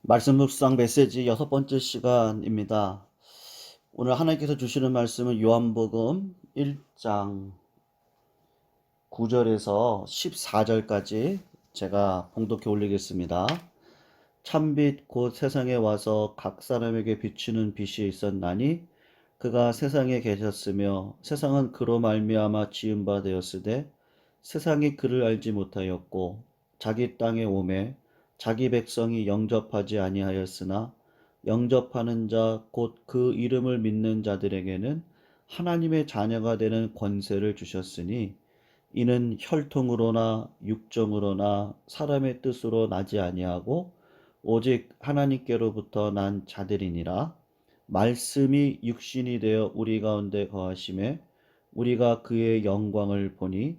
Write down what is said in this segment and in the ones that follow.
말씀 묵상 메시지 6번째 시간입니다. 오늘 하나님께서 주시는 말씀은 요한복음 1장 9절에서 14절까지 제가 봉독해 올리겠습니다. 참빛 곧 세상에 와서 각 사람에게 비추는 빛이 있었나니 그가 세상에 계셨으며 세상은 그로 말미암아 지은 바 되었으되 세상이 그를 알지 못하였고 자기 땅에 오매 자기 백성이 영접하지 아니하였으나 영접하는 자 곧 그 이름을 믿는 자들에게는 하나님의 자녀가 되는 권세를 주셨으니 이는 혈통으로나 육정으로나 사람의 뜻으로 나지 아니하고 오직 하나님께로부터 난 자들이니라. 말씀이 육신이 되어 우리 가운데 거하심에 우리가 그의 영광을 보니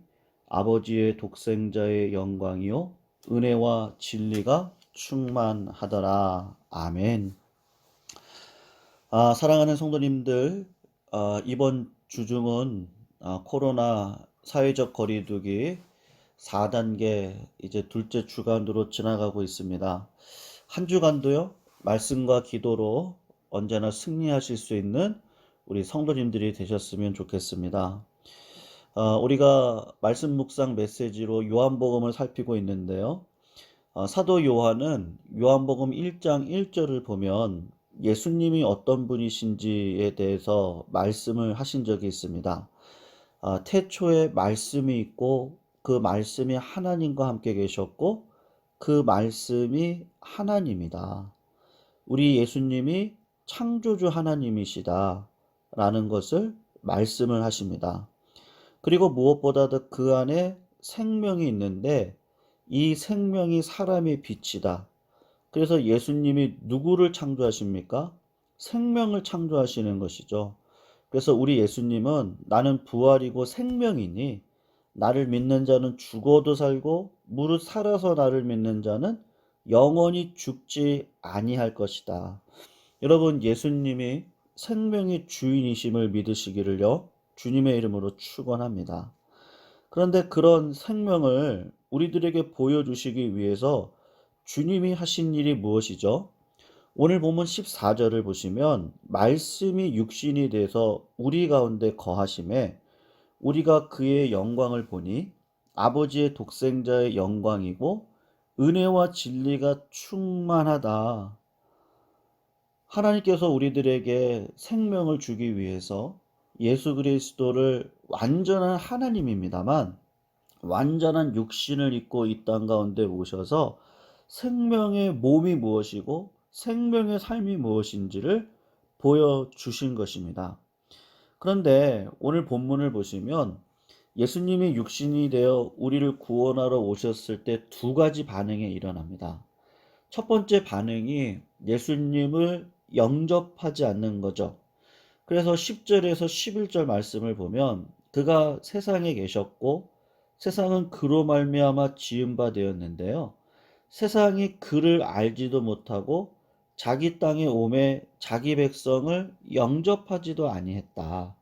아버지의 독생자의 영광이요 은혜와 진리가 충만하더라. 아멘. 사랑하는 성도님들, 이번 주중은 코로나 사회적 거리두기 4단계 이제 둘째 주간으로 지나가고 있습니다. 한 주간도요, 말씀과 기도로 언제나 승리하실 수 있는 우리 성도님들이 되셨으면 좋겠습니다. 우리가 말씀 묵상 메시지로 요한복음을 살피고 있는데요. 사도 요한은 요한복음 1장 1절을 보면 예수님이 어떤 분이신지에 대해서 말씀을 하신 적이 있습니다. 태초에 말씀이 있고 그 말씀이 하나님과 함께 계셨고 그 말씀이 하나님이다. 우리 예수님이 창조주 하나님이시다 라는 것을 말씀을 하십니다. 그리고 무엇보다도 그 안에 생명이 있는데 이 생명이 사람의 빛이다. 그래서 예수님이 누구를 창조하십니까? 생명을 창조하시는 것이죠. 그래서 우리 예수님은 나는 부활이고 생명이니 나를 믿는 자는 죽어도 살고 무릇 살아서 나를 믿는 자는 영원히 죽지 아니할 것이다. 여러분, 예수님이 생명의 주인이심을 믿으시기를요, 주님의 이름으로 축원합니다. 그런데 그런 생명을 우리들에게 보여주시기 위해서 주님이 하신 일이 무엇이죠? 오늘 본문 14절을 보시면 말씀이 육신이 돼서 우리 가운데 거하심에 우리가 그의 영광을 보니 아버지의 독생자의 영광이고 은혜와 진리가 충만하다. 하나님께서 우리들에게 생명을 주기 위해서 예수 그리스도를 완전한 하나님입니다만 완전한 육신을 입고 이 땅 가운데 오셔서 생명의 몸이 무엇이고 생명의 삶이 무엇인지를 보여주신 것입니다. 그런데 오늘 본문을 보시면 예수님이 육신이 되어 우리를 구원하러 오셨을 때 두 가지 반응이 일어납니다. 첫 번째 반응이 예수님을 영접하지 않는 거죠. 그래서 10절에서 11절 말씀을 보면 그가 세상에 계셨고 세상은 그로 말미암아 지은 바 되었는데요. 세상이 그를 알지도 못하고 자기 땅에 오매 자기 백성을 영접하지도 아니했다.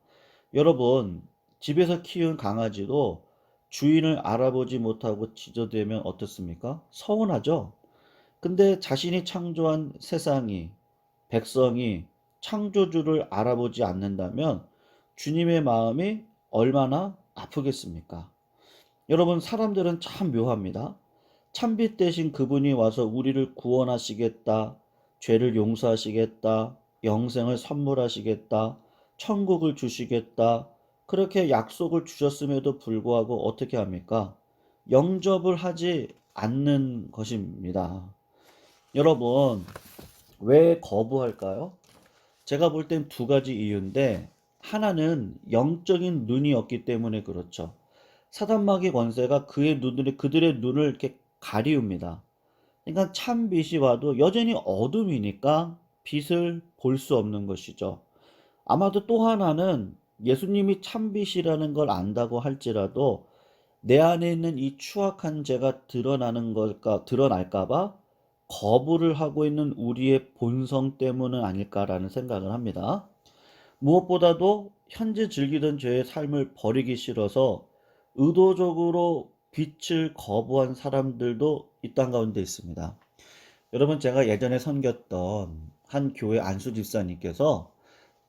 여러분, 집에서 키운 강아지도 주인을 알아보지 못하고 지저대면 어떻습니까? 서운하죠? 근데 자신이 창조한 세상이, 백성이 창조주를 알아보지 않는다면 주님의 마음이 얼마나 아프겠습니까? 여러분, 사람들은 참 묘합니다. 참빛 대신 그분이 와서 우리를 구원하시겠다, 죄를 용서하시겠다, 영생을 선물하시겠다, 천국을 주시겠다, 그렇게 약속을 주셨음에도 불구하고 어떻게 합니까? 영접을 하지 않는 것입니다. 여러분, 왜 거부할까요? 제가 볼 땐 두 가지 이유인데, 하나는 영적인 눈이 없기 때문에 그렇죠. 사단마귀 권세가 그들의 눈을 이렇게 가리웁니다. 그러니까 참 빛이 와도 여전히 어둠이니까 빛을 볼 수 없는 것이죠. 아마도 또 하나는 예수님이 참 빛이라는 걸 안다고 할지라도 내 안에 있는 이 추악한 죄가 드러날까봐 거부를 하고 있는 우리의 본성 때문은 아닐까라는 생각을 합니다. 무엇보다도 현재 즐기던 죄의 삶을 버리기 싫어서 의도적으로 빛을 거부한 사람들도 이 땅 가운데 있습니다. 여러분, 제가 예전에 섬겼던 한 교회 안수 집사님께서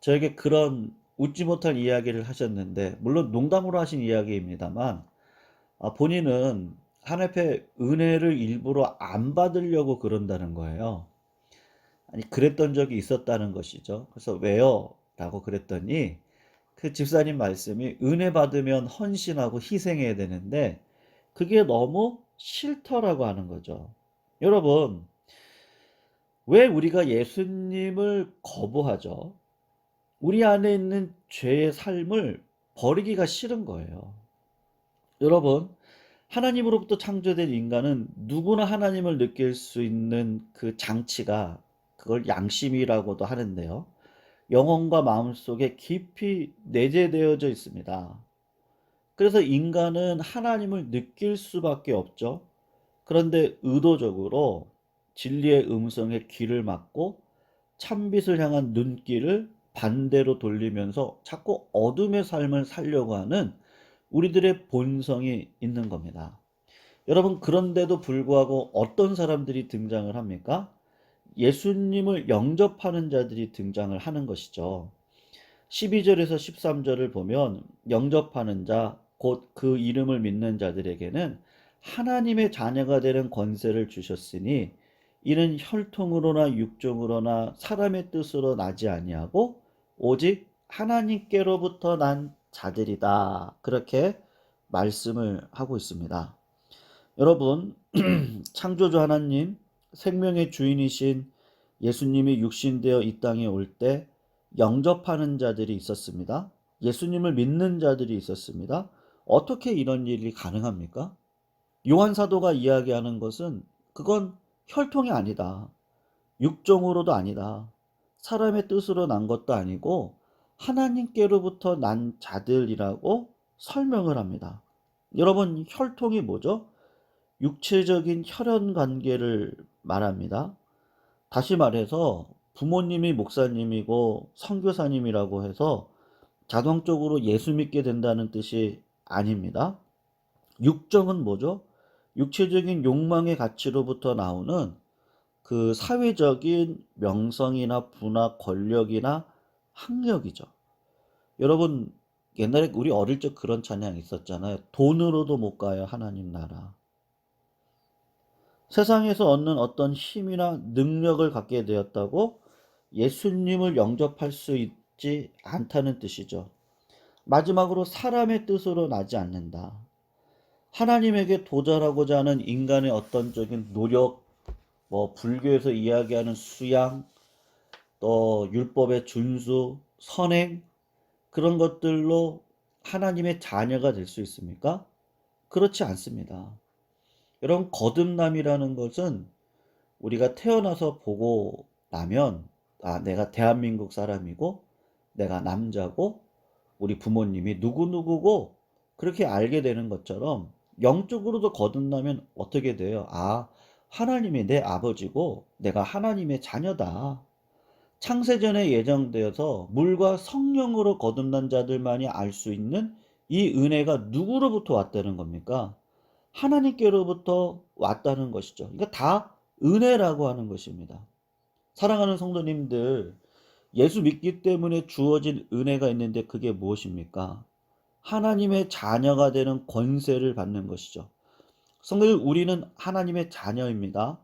저에게 그런 웃지 못할 이야기를 하셨는데, 물론 농담으로 하신 이야기입니다만, 본인은 하나님 앞에 은혜를 일부러 안 받으려고 그런다는 거예요. 아니, 그랬던 적이 있었다는 것이죠. 그래서 왜요? 라고 그랬더니 그 집사님 말씀이 은혜 받으면 헌신하고 희생해야 되는데 그게 너무 싫더라고 하는 거죠. 여러분, 왜 우리가 예수님을 거부하죠? 우리 안에 있는 죄의 삶을 버리기가 싫은 거예요. 여러분, 하나님으로부터 창조된 인간은 누구나 하나님을 느낄 수 있는 그 장치가, 그걸 양심이라고도 하는데요. 영혼과 마음속에 깊이 내재되어져 있습니다. 그래서 인간은 하나님을 느낄 수밖에 없죠. 그런데 의도적으로 진리의 음성에 귀를 막고 참빛을 향한 눈길을 반대로 돌리면서 자꾸 어둠의 삶을 살려고 하는 우리들의 본성이 있는 겁니다. 여러분, 그런데도 불구하고 어떤 사람들이 등장을 합니까? 예수님을 영접하는 자들이 등장을 하는 것이죠. 12절에서 13절을 보면 영접하는 자, 곧 그 이름을 믿는 자들에게는 하나님의 자녀가 되는 권세를 주셨으니 이는 혈통으로나 육종으로나 사람의 뜻으로 나지 아니하고 오직 하나님께로부터 난 자들이다. 그렇게 말씀을 하고 있습니다. 여러분, 창조주 하나님, 생명의 주인이신 예수님이 육신되어 이 땅에 올 때 영접하는 자들이 있었습니다. 예수님을 믿는 자들이 있었습니다. 어떻게 이런 일이 가능합니까? 요한 사도가 이야기하는 것은 그건 혈통이 아니다. 육종으로도 아니다. 사람의 뜻으로 난 것도 아니고 하나님께로부터 난 자들이라고 설명을 합니다. 여러분, 혈통이 뭐죠? 육체적인 혈연 관계를 말합니다. 다시 말해서 부모님이 목사님이고 선교사님이라고 해서 자동적으로 예수 믿게 된다는 뜻이 아닙니다. 육정은 뭐죠? 육체적인 욕망의 가치로부터 나오는 그 사회적인 명성이나 부나 권력이나 학력이죠. 여러분, 옛날에 우리 어릴 적 그런 찬양 있었잖아요. 돈으로도 못 가요, 하나님 나라. 세상에서 얻는 어떤 힘이나 능력을 갖게 되었다고 예수님을 영접할 수 있지 않다는 뜻이죠. 마지막으로 사람의 뜻으로 나지 않는다. 하나님에게 도달하고자 하는 인간의 어떤 적인 노력, 불교에서 이야기하는 수양, 또 율법의 준수, 선행, 그런 것들로 하나님의 자녀가 될 수 있습니까? 그렇지 않습니다. 여러분, 거듭남이라는 것은 우리가 태어나서 보고 나면, 내가 대한민국 사람이고 내가 남자고 우리 부모님이 누구누구고 그렇게 알게 되는 것처럼 영적으로도 거듭나면 어떻게 돼요? 하나님이 내 아버지고 내가 하나님의 자녀다. 창세전에 예정되어서 물과 성령으로 거듭난 자들만이 알 수 있는 이 은혜가 누구로부터 왔다는 겁니까? 하나님께로부터 왔다는 것이죠. 그러니까 다 은혜라고 하는 것입니다. 사랑하는 성도님들, 예수 믿기 때문에 주어진 은혜가 있는데 그게 무엇입니까? 하나님의 자녀가 되는 권세를 받는 것이죠. 성도들, 우리는 하나님의 자녀입니다.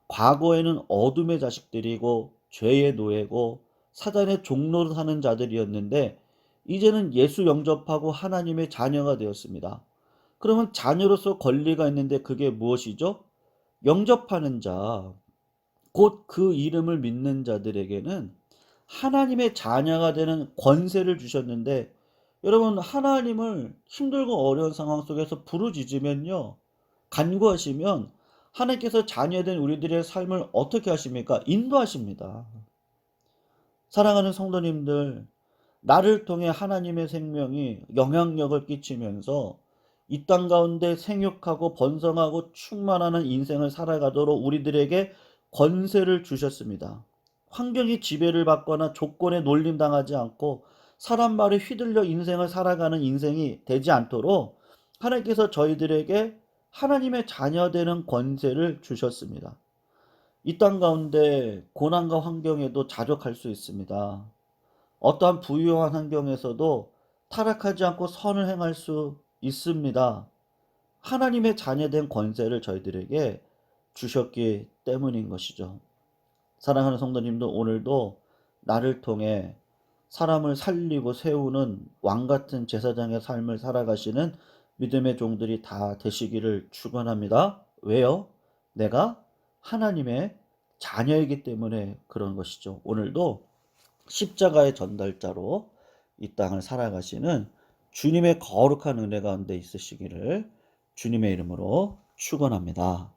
과거에는 어둠의 자식들이고 죄의 노예고 사단의 종로를 하는 자들이었는데 이제는 예수 영접하고 하나님의 자녀가 되었습니다. 그러면 자녀로서 권리가 있는데 그게 무엇이죠? 영접하는 자, 곧 그 이름을 믿는 자들에게는 하나님의 자녀가 되는 권세를 주셨는데, 여러분, 하나님을 힘들고 어려운 상황 속에서 부르짖으면요, 간구하시면 하나님께서 자녀된 우리들의 삶을 어떻게 하십니까? 인도하십니다. 사랑하는 성도님들, 나를 통해 하나님의 생명이 영향력을 끼치면서 이 땅 가운데 생육하고 번성하고 충만하는 인생을 살아가도록 우리들에게 권세를 주셨습니다. 환경이 지배를 받거나 조건에 놀림당하지 않고 사람 말에 휘둘려 인생을 살아가는 인생이 되지 않도록 하나님께서 저희들에게 하나님의 자녀 되는 권세를 주셨습니다. 이 땅 가운데 고난과 환경에도 자족할 수 있습니다. 어떠한 부유한 환경에서도 타락하지 않고 선을 행할 수 있습니다. 하나님의 자녀된 권세를 저희들에게 주셨기 때문인 것이죠. 사랑하는 성도님도 오늘도 나를 통해 사람을 살리고 세우는 왕 같은 제사장의 삶을 살아가시는 믿음의 종들이 다 되시기를 축원합니다. 왜요? 내가 하나님의 자녀이기 때문에 그런 것이죠. 오늘도 십자가의 전달자로 이 땅을 살아가시는 주님의 거룩한 은혜 가운데 있으시기를 주님의 이름으로 축원합니다.